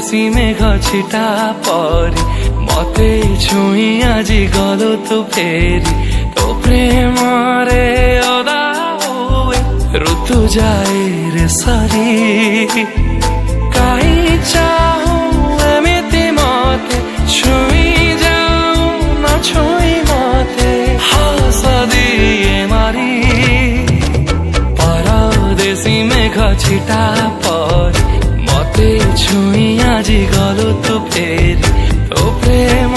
परदेसी मेघ छिटा परी मते छुई आजी गलो तू फेरी तो प्रेम रे ओदा हुए ऋतु जाए रे सरी कहीं चाहूं एमिति मते छुई जाऊं न छुई मते हस दिए मारी परदेसी मेघ छिटा परी मते छुई आजी गलो तू फेरी तो प्रेम